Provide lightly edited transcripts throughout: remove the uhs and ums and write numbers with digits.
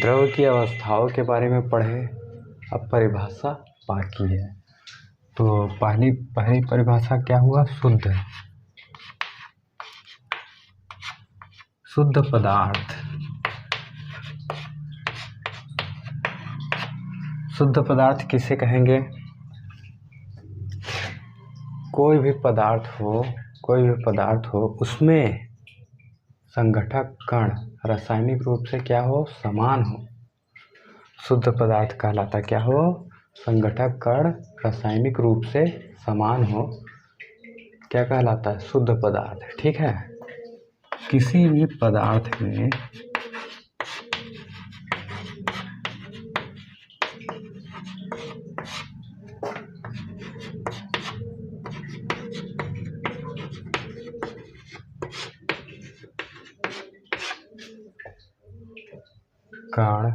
द्रव की अवस्थाओं के बारे में पढ़े, अब परिभाषा बाकी है। तो पहली परिभाषा क्या हुआ? शुद्ध। शुद्ध पदार्थ। शुद्ध पदार्थ किसे कहेंगे? कोई भी पदार्थ हो उसमें संघटक कण रासायनिक रूप से क्या हो? समान हो, शुद्ध पदार्थ कहलाता। क्या हो? संघटक कण रासायनिक रूप से समान हो, क्या कहलाता है? शुद्ध पदार्थ। ठीक है। किसी भी पदार्थ में कण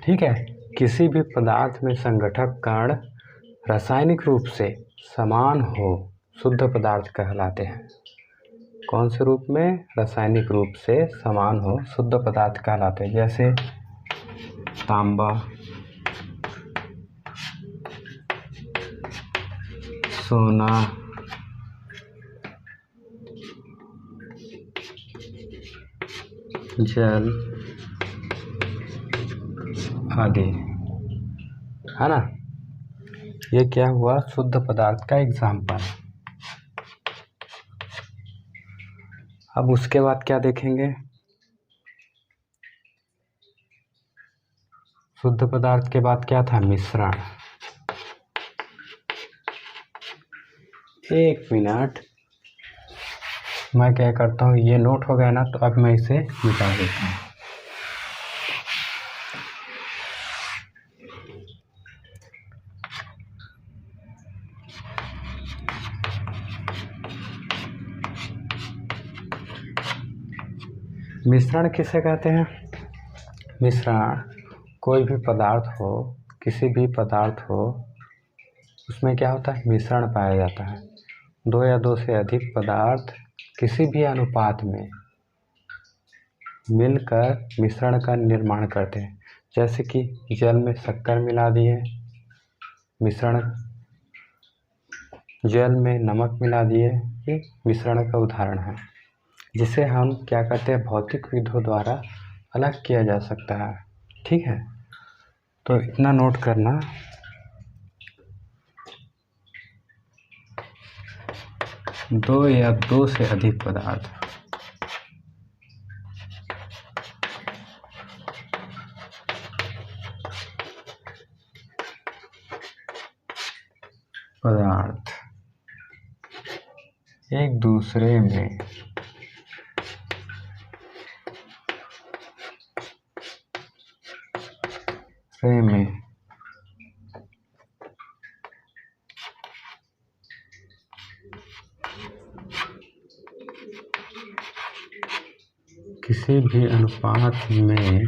ठीक है, किसी भी पदार्थ में संघटक कण रासायनिक रूप से समान हो, शुद्ध पदार्थ कहलाते हैं। कौन से रूप में? रासायनिक रूप से समान हो, शुद्ध पदार्थ कहलाते हैं। जैसे तांबा, सोना, जल आदि, है ना। ये क्या हुआ? शुद्ध पदार्थ का एग्जाम्पल। अब उसके बाद क्या देखेंगे? शुद्ध पदार्थ के बाद क्या था? मिश्रण। एक मिनट, मैं क्या करता हूँ, ये नोट हो गया ना, तो अब मैं इसे मिटा देता हूँ। मिश्रण किसे कहते हैं? मिश्रण कोई भी पदार्थ हो, किसी भी पदार्थ हो, उसमें क्या होता है? मिश्रण पाया जाता है। दो या दो से अधिक पदार्थ किसी भी अनुपात में मिलकर मिश्रण का निर्माण करते हैं। जैसे कि जल में शक्कर मिला दिए, मिश्रण। जल में नमक मिला दिए, ये मिश्रण का उदाहरण है, जिसे हम क्या कहते हैं? भौतिक विधियों द्वारा अलग किया जा सकता है। ठीक है, तो इतना नोट करना। दो या दो से अधिक पदार्थ एक दूसरे में किसी भी अनुपात में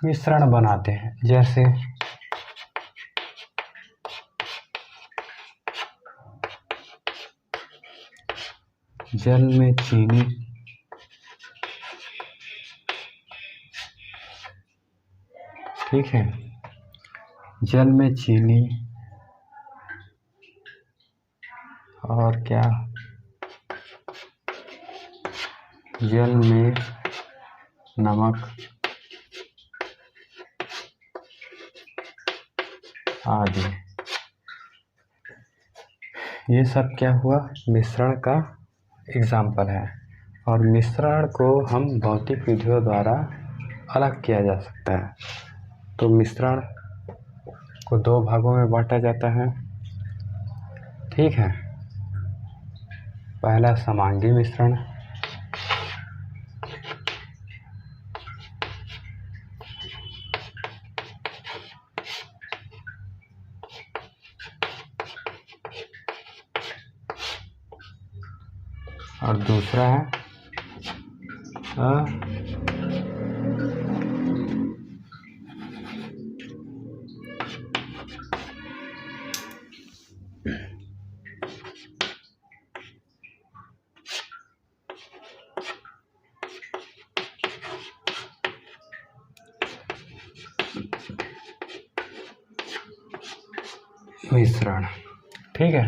मिश्रण बनाते हैं। जैसे जल में चीनी ठीक है। जल में चीनी और क्या, जल में नमक आदि, ये सब क्या हुआ, मिश्रण का एग्जाम्पल है। और मिश्रण को हम भौतिक विधियों द्वारा अलग किया जा सकता है। तो मिश्रण को दो भागों में बांटा जाता है, ठीक है। पहला समांगी मिश्रण, और दूसरा है मिश्रण, ठीक है।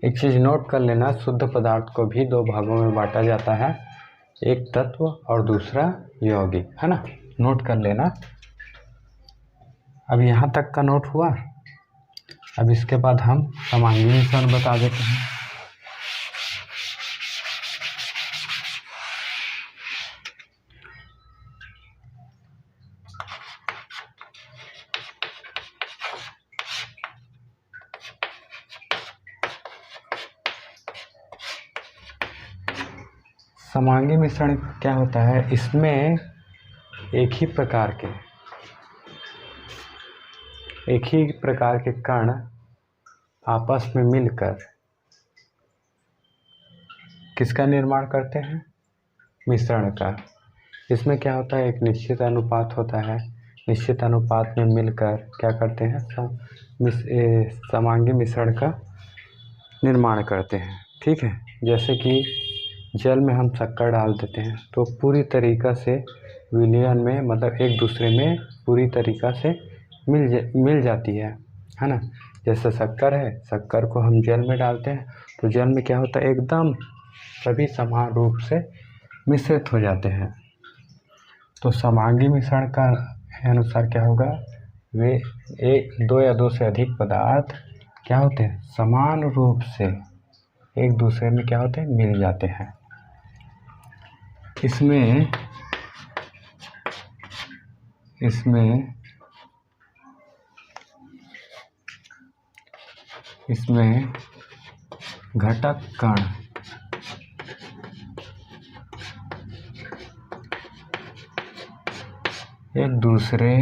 एक चीज़ नोट कर लेना, शुद्ध पदार्थ को भी दो भागों में बांटा जाता है, एक तत्व और दूसरा यौगिक, है ना। नोट कर लेना। अब यहाँ तक का नोट हुआ। अब इसके बाद हम समांगी मिश्रण बता देते हैं। समांगी मिश्रण क्या होता है, इसमें एक ही प्रकार के कण आपस में मिलकर किसका निर्माण करते हैं, मिश्रण का। इसमें क्या होता है, एक निश्चित अनुपात होता है, निश्चित अनुपात में मिलकर क्या करते हैं, समांगी मिश्रण का निर्माण करते हैं, ठीक है। जैसे कि जल में हम शक्कर डाल देते हैं तो पूरी तरीक़ा से विलयन में, मतलब एक दूसरे में पूरी तरीक़ा से मिल जाती है ना। जैसे शक्कर है, शक्कर को हम जल में डालते हैं तो जल में क्या होता है, एकदम सभी समान रूप से मिश्रित हो जाते हैं। तो समांगी मिश्रण का अनुसार क्या होगा, वे एक, दो या दो से अधिक पदार्थ क्या होते हैं, समान रूप से एक दूसरे में क्या होते हैं, मिल जाते हैं। इसमें घटक कण एक दूसरे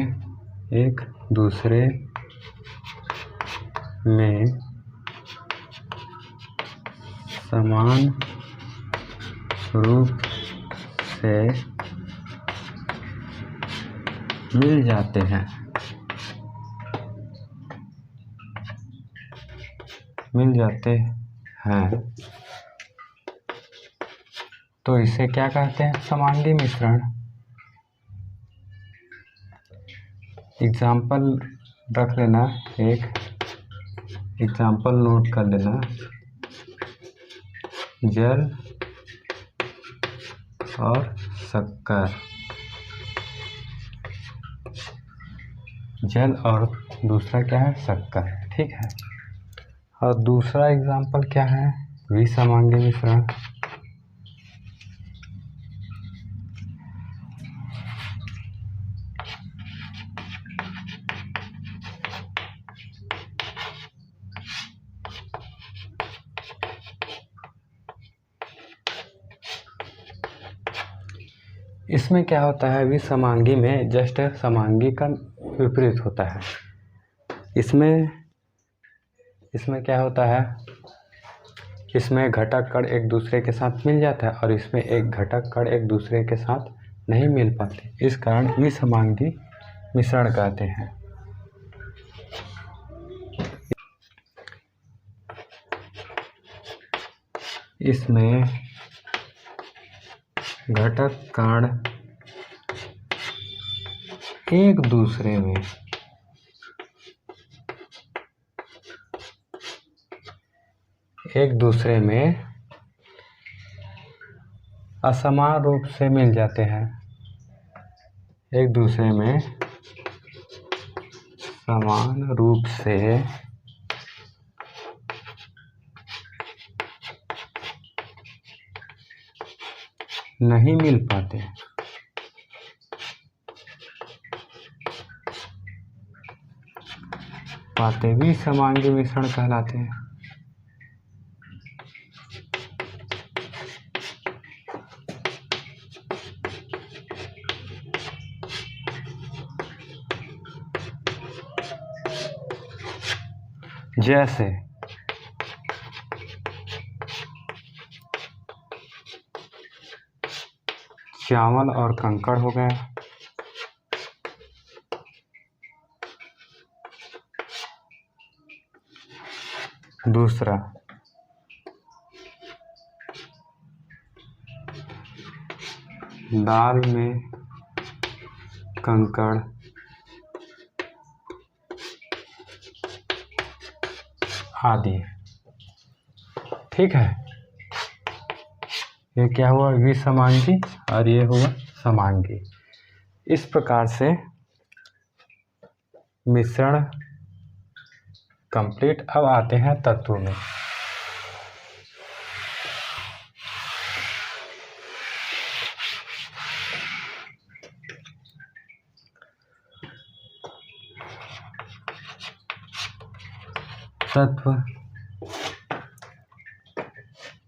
में समान रूप से मिल जाते हैं, तो इसे क्या कहते हैं, समांगी मिश्रण। एग्जाम्पल रख लेना, एक एग्जाम्पल नोट कर लेना, जल और शक्कर, जल और दूसरा क्या है, शक्कर, ठीक है। और दूसरा एग्जाम्पल क्या है, विसमांगी मिश्रण। इसमें क्या होता है, विसमांगी में जस्ट समांगी का विपरीत होता है। इसमें क्या होता है, इसमें घटक कण एक दूसरे के साथ मिल जाता है और इसमें एक घटक कण एक दूसरे के साथ नहीं मिल पाते, इस कारण विसमांगी मिश्रण कहते हैं। इसमें घटक कण एक दूसरे में असमान रूप से मिल जाते हैं, एक दूसरे में समान रूप से नहीं मिल पाते, भी समांगी मिश्रण कहलाते हैं। जैसे चावल और कंकड़ हो गया, दूसरा दाल में कंकड़ आदि। ठीक है, ये क्या हुआ, विसमांगी और ये हुआ समांगी। इस प्रकार से मिश्रण कंप्लीट। अब आते हैं तत्व में।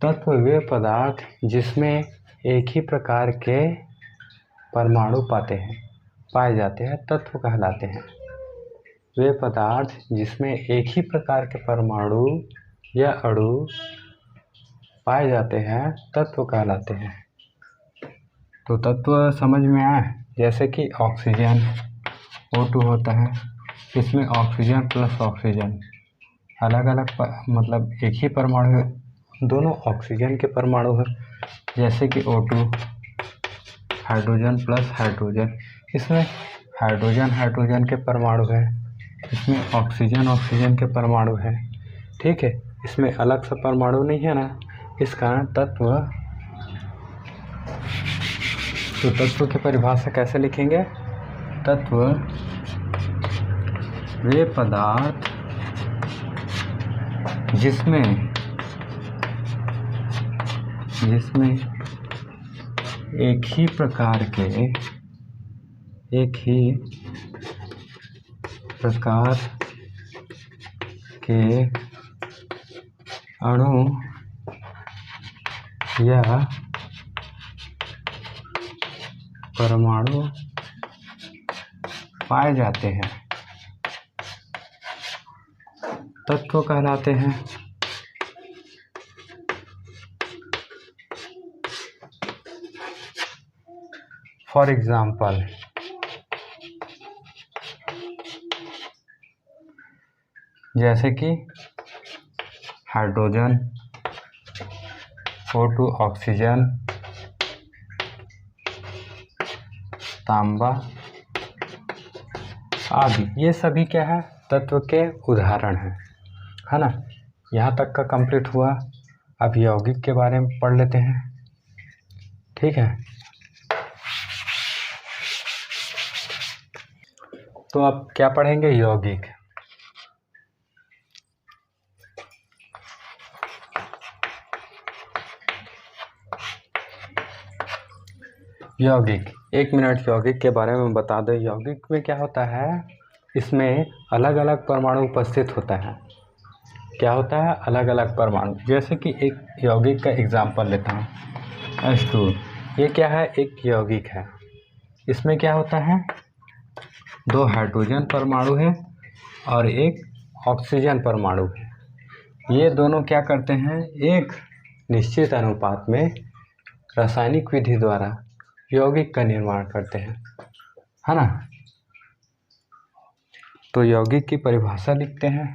तत्व वे पदार्थ जिसमें एक ही प्रकार के परमाणु पाए जाते हैं तत्व कहलाते हैं। वे पदार्थ जिसमें एक ही प्रकार के परमाणु या अणु पाए जाते हैं तत्व कहलाते हैं। तो तत्व समझ में आए, जैसे कि ऑक्सीजन O2 होता है, इसमें ऑक्सीजन प्लस ऑक्सीजन अलग अलग मतलब एक ही परमाणु, दोनों ऑक्सीजन के परमाणु है। जैसे कि O2 हाइड्रोजन प्लस हाइड्रोजन, इसमें हाइड्रोजन के परमाणु है, इसमें ऑक्सीजन के परमाणु है। ठीक है, इसमें अलग सा परमाणु नहीं है ना, इस कारण तत्व। तो तत्व की परिभाषा कैसे लिखेंगे? तत्व वे पदार्थ जिसमें एक ही प्रकार के अणु या परमाणु पाए जाते हैं तत्व कहलाते हैं। फॉर एग्जाम्पल, जैसे कि हाइड्रोजन, O2 ऑक्सीजन, तांबा आदि, ये सभी क्या है, तत्व के उदाहरण हैं, है ना। यहाँ तक का कंप्लीट हुआ। अब यौगिक के बारे में पढ़ लेते हैं। ठीक है, तो अब क्या पढ़ेंगे? यौगिक। एक मिनट, यौगिक के बारे में बता दो। यौगिक में क्या होता है, इसमें अलग अलग परमाणु उपस्थित होता है। क्या होता है? अलग अलग परमाणु। जैसे कि एक यौगिक का एग्जाम्पल लेता हूँ, H2। ये क्या है? एक यौगिक है। इसमें क्या होता है, 2 हाइड्रोजन परमाणु है और एक ऑक्सीजन परमाणु है। ये दोनों क्या करते हैं, एक निश्चित अनुपात में रासायनिक विधि द्वारा यौगिक का निर्माण करते हैं, है ना। तो यौगिक की परिभाषा लिखते हैं।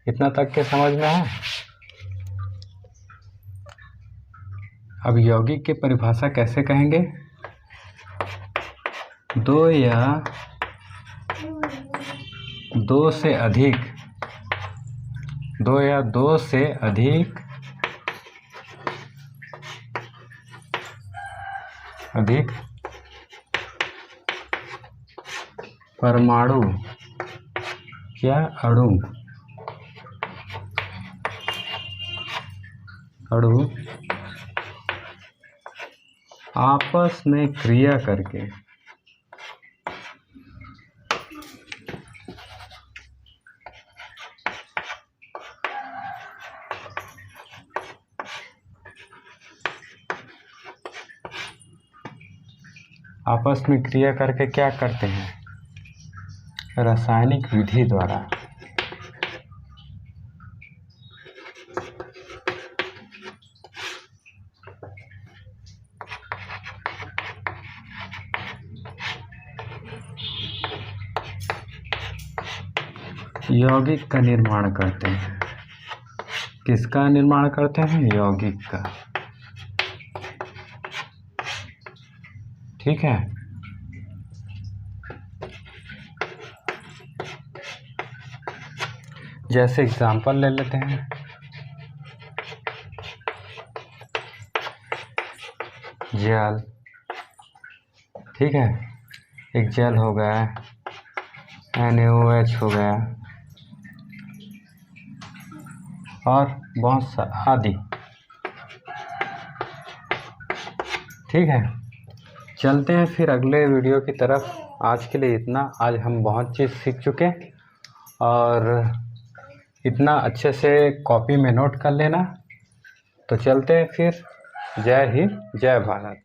इतना तक के समझ में आया? अब यौगिक की परिभाषा कैसे कहेंगे? 2 या दो से अधिक, दो या दो से अधिक परमाणु या अणु आपस में क्रिया करके क्या करते हैं? रासायनिक विधि द्वारा यौगिक का निर्माण करते हैं। किसका निर्माण करते हैं? यौगिक का। ठीक है। जैसे एग्जाम्पल ले लेते हैं, जल। ठीक है, एक जल हो गया, NaOH हो गया और बहुत सा आदि। ठीक है, चलते हैं फिर अगले वीडियो की तरफ। आज के लिए इतना। आज हम बहुत चीज़ सीख चुके और इतना अच्छे से कॉपी में नोट कर लेना। तो चलते हैं फिर। जय हिंद, जय भारत।